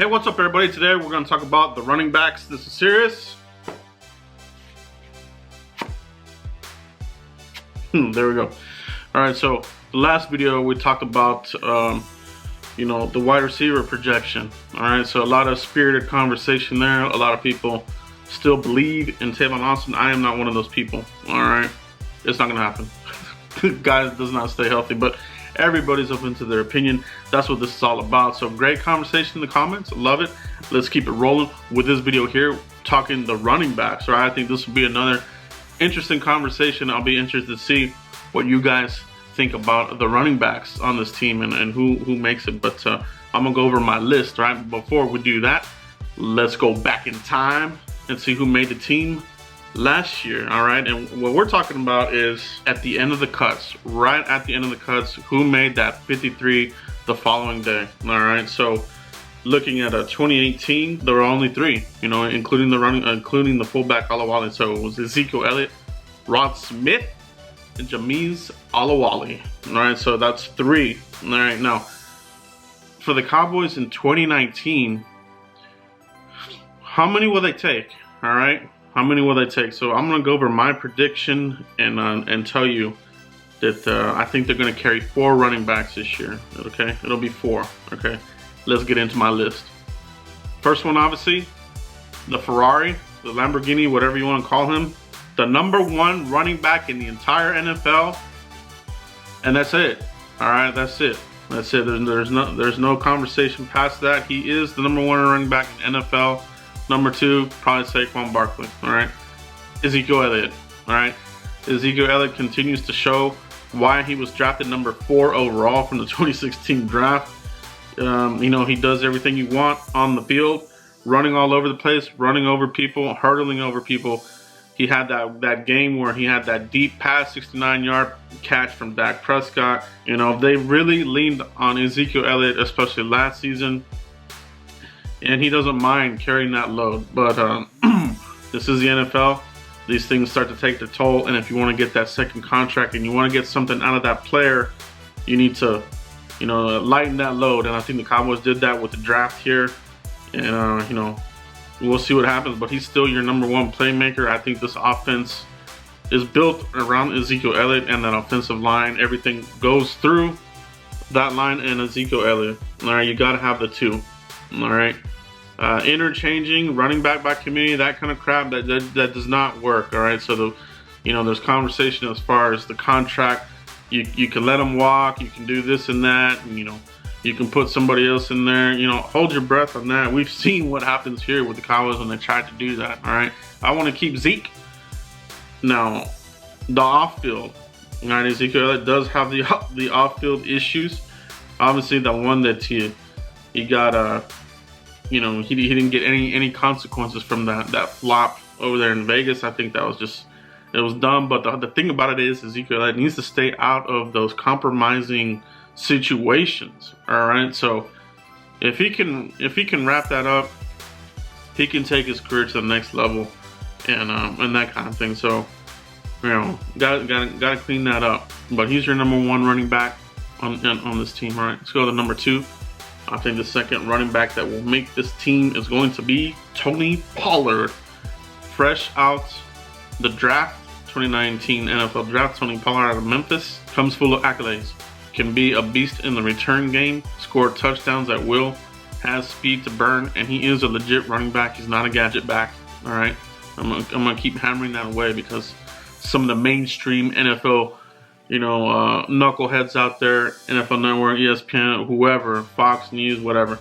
Hey, what's up everybody? Today we're going to talk about the running backs. This is serious. There we go. Alright, so the last video we talked about the wide receiver projection. Alright, so a lot of spirited conversation there. A lot of people still believe in Tavon Austin. I am not one of those people. Alright, it's not going to happen. Guy does not stay healthy, but everybody's open to their opinion. That's what this is all about. So great conversation in the comments. Love it. Let's keep it rolling with this video here, talking the running backs. Right, I think this will be another interesting conversation. I'll be interested to see what you guys think about the running backs on this team and who makes it. But I'm gonna go over my list. Right, before we do that, let's go back in time and see who made the team last year. All right, and what we're talking about is at the end of the cuts, right at the end of the cuts, who made that 53 the following day. All right, so looking at 2018, there were only 3, including the fullback Olawale. So it was Ezekiel Elliott, Rod Smith, and Jamize Olawale. All right, so that's 3. All right, now for the Cowboys in 2019, how many will they take? All right, how many will they take? So I'm gonna go over my prediction and tell you that I think they're gonna carry 4 running backs this year. Okay, it'll be 4. Okay, let's get into my list. First one, obviously, the Ferrari, the Lamborghini, whatever you want to call him, the #1 running back in the entire NFL, and that's it. All right, that's it. That's it. There's no conversation past that. He is the #1 running back in NFL. #2, probably Saquon Barkley. All right, Ezekiel Elliott. All right, Ezekiel Elliott continues to show why he was drafted #4 overall from the 2016 draft. He does everything you want on the field, running all over the place, running over people, hurdling over people. He had that game where he had that deep pass, 69-yard catch from Dak Prescott. They really leaned on Ezekiel Elliott, especially last season. And he doesn't mind carrying that load. But this is the NFL. These things start to take their toll. And if you want to get that second contract and you want to get something out of that player, you need to, lighten that load. And I think the Cowboys did that with the draft here. And, we'll see what happens. But he's still your #1 playmaker. I think this offense is built around Ezekiel Elliott and that offensive line. Everything goes through that line and Ezekiel Elliott. All right, you got to have the 2. All right. Interchanging running back by committee, that kind of crap, that does not work. All right, so there's conversation as far as the contract. You can let them walk, you can do this and that, and you can put somebody else in there. Hold your breath on that. We've seen what happens here with the Cowboys when they tried to do that. All right, I want to keep Zeke. Now, the off-field, all right, Ezekiel Elliott does have the off-field issues. Obviously, the one that he got he didn't get any consequences from that flop over there in Vegas. I think that was it was dumb. But the thing about it is Ezekiel Elliott needs to stay out of those compromising situations. All right, so if he can wrap that up, he can take his career to the next level and that kind of thing. So gotta clean that up. But he's your #1 running back on this team. All right, let's go to #2. I think the second running back that will make this team is going to be Tony Pollard. Fresh out the draft, 2019 NFL draft, Tony Pollard out of Memphis. Comes full of accolades. Can be a beast in the return game. Score touchdowns at will. Has speed to burn. And he is a legit running back. He's not a gadget back. All right. I'm gonna keep hammering that away because some of the mainstream NFL knuckleheads out there, NFL Network, ESPN, whoever, Fox News, whatever,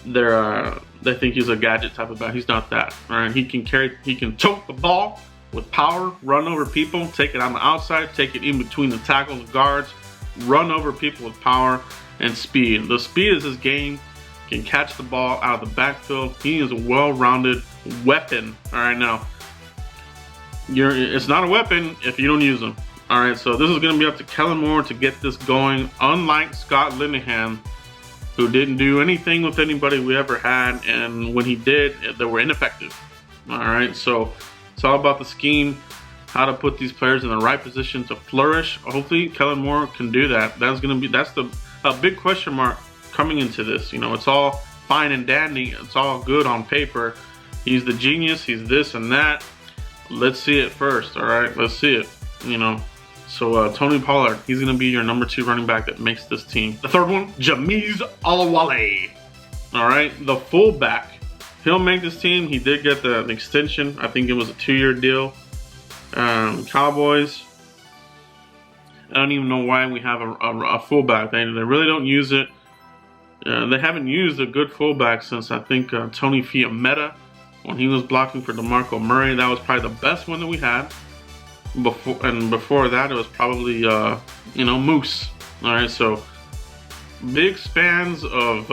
they think he's a gadget type of guy. He's not that. All right, he can choke the ball with power, run over people, take it on the outside, take it in between the tackles and guards, run over people with power and speed. The speed is his game. Can catch the ball out of the backfield. He is a well-rounded weapon. All right, now it's not a weapon if you don't use him. All right, so this is going to be up to Kellen Moore to get this going. Unlike Scott Linehan, who didn't do anything with anybody we ever had, and when he did, they were ineffective. All right, so it's all about the scheme, how to put these players in the right position to flourish. Hopefully, Kellen Moore can do that. That's a big question mark coming into this. It's all fine and dandy. It's all good on paper. He's the genius. He's this and that. Let's see it first. All right, let's see it. You know. So Tony Pollard, he's gonna be your number 2 running back that makes this team. The third one, Jamize Olawale. All right, the fullback. He'll make this team. He did get the extension. I think it was a 2-year deal. Cowboys. I don't even know why we have a fullback. They really don't use it. They haven't used a good fullback since I think Tony Fiametta, when he was blocking for DeMarco Murray. That was probably the best one that we had. Before that, it was probably you know, Moose. All right, so big spans of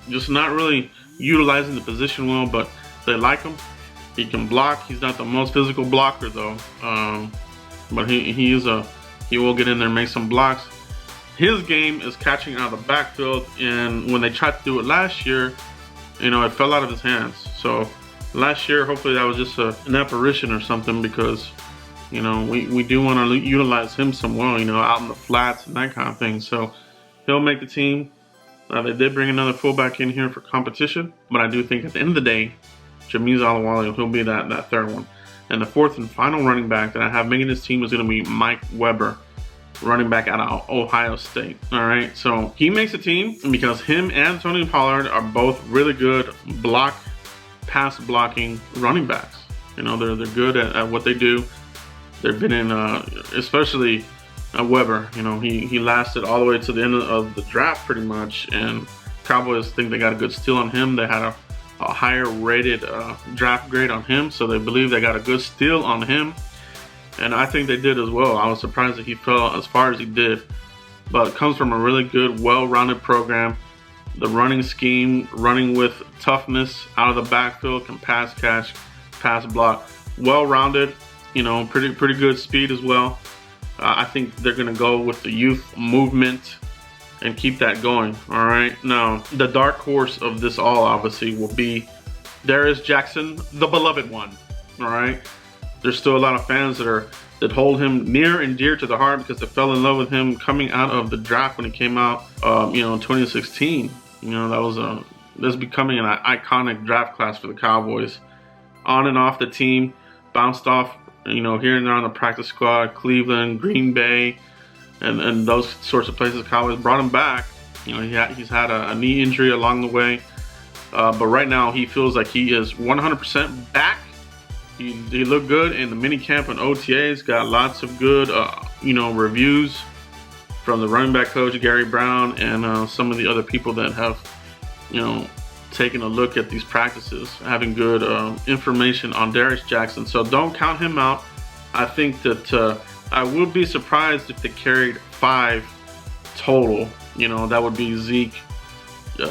just not really utilizing the position well, but they like him. He can block. He's not the most physical blocker though, but he will get in there and make some blocks. His game is catching out of the backfield, and when they tried to do it last year, you know, it fell out of his hands. So last year, hopefully that was just an apparition or something, because you know, we do want to utilize him some well, you know, out in the flats and that kind of thing. So he'll make the team. They did bring another fullback in here for competition, but I do think at the end of the day, Jamize Olawale, he'll be that third one. And the fourth and final running back that I have making this team is going to be Mike Weber, running back out of Ohio State. All right, so he makes the team because him and Tony Pollard are both really good pass blocking running backs. You know, they're good at what they do. They've been in, especially Weber. You know, he lasted all the way to the end of the draft pretty much, and Cowboys think they got a good steal on him. They had a higher rated draft grade on him, so they believe they got a good steal on him, and I think they did as well. I was surprised that he fell as far as he did, but it comes from a really good, well-rounded program. The running scheme, running with toughness out of the backfield, can pass catch, pass block, well-rounded. You know, pretty good speed as well. I think they're gonna go with the youth movement and keep that going. All right. Now, the dark horse of this all obviously will be Darius Jackson, the beloved one. All right. There's still a lot of fans that hold him near and dear to the heart because they fell in love with him coming out of the draft when he came out. You know, in 2016. You know, that's becoming an iconic draft class for the Cowboys. On and off the team, bounced off. You know, here and there on the practice squad, Cleveland, Green Bay, and those sorts of places. Cowboys brought him back. You know, he's had a knee injury along the way, but right now he feels like he is 100% back. He looked good in the mini camp and OTAs. Got lots of good, you know, reviews from the running back coach Gary Brown and some of the other people that have, you know, taking a look at these practices, having good information on Darius Jackson. So don't count him out. I think that I would be surprised if they carried 5 total. You know, that would be Zeke, you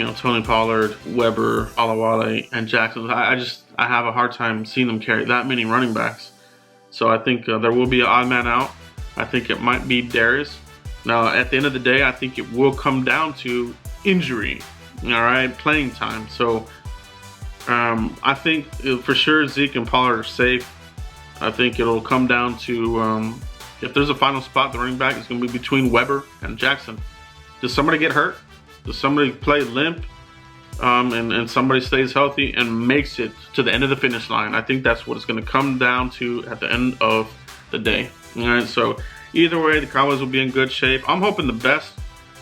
know, Tony Pollard, Weber, Olawale, and Jackson. I have a hard time seeing them carry that many running backs. So I think there will be an odd man out. I think it might be Darius. Now, at the end of the day, I think it will come down to injury. All right, playing time. So I think for sure Zeke and Pollard are safe. I think it'll come down to if there's a final spot, the running back is going to be between Weber and Jackson. Does somebody get hurt? Does somebody play limp? And somebody stays healthy and makes it to the end of the finish line? I think that's what it's going to come down to at the end of the day. All right, so either way, the Cowboys will be in good shape. I'm hoping the best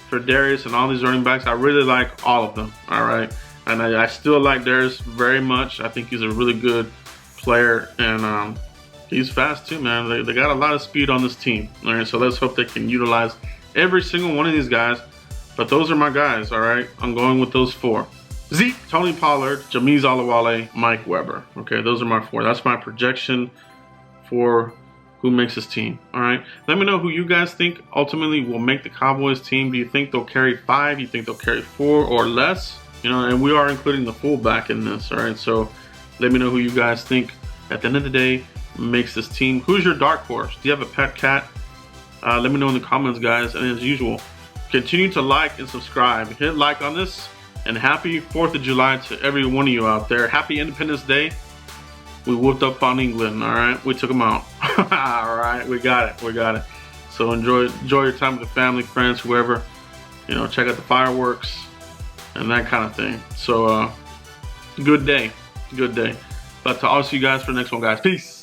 for Darius and all these running backs. I really like all of them. All right, and I still like Darius very much. I think he's a really good player, and he's fast too, man. They got a lot of speed on this team. All right, so let's hope they can utilize every single one of these guys. But those are my guys. All right, I'm going with those 4: Zeke, Tony Pollard, Jamize Olawale, Mike Weber. Okay, those are my 4. That's my projection for who makes this team. All right, let me know who you guys think ultimately will make the Cowboys team. Do you think they'll carry 5? Do you think they'll carry 4 or less? You know, and we are including the fullback in this. All right, so let me know who you guys think at the end of the day makes this team. Who's your dark horse? Do you have a pet cat? Let me know in the comments, guys. And as usual, continue to like and subscribe. Hit like on this, and happy 4th of July to every one of you out there. Happy Independence Day. We whooped up on England, all right? We took them out. All right, we got it. So enjoy your time with the family, friends, whoever. You know, check out the fireworks. and that kind of thing. So good day. But I'll see you guys for the next one, guys. Peace.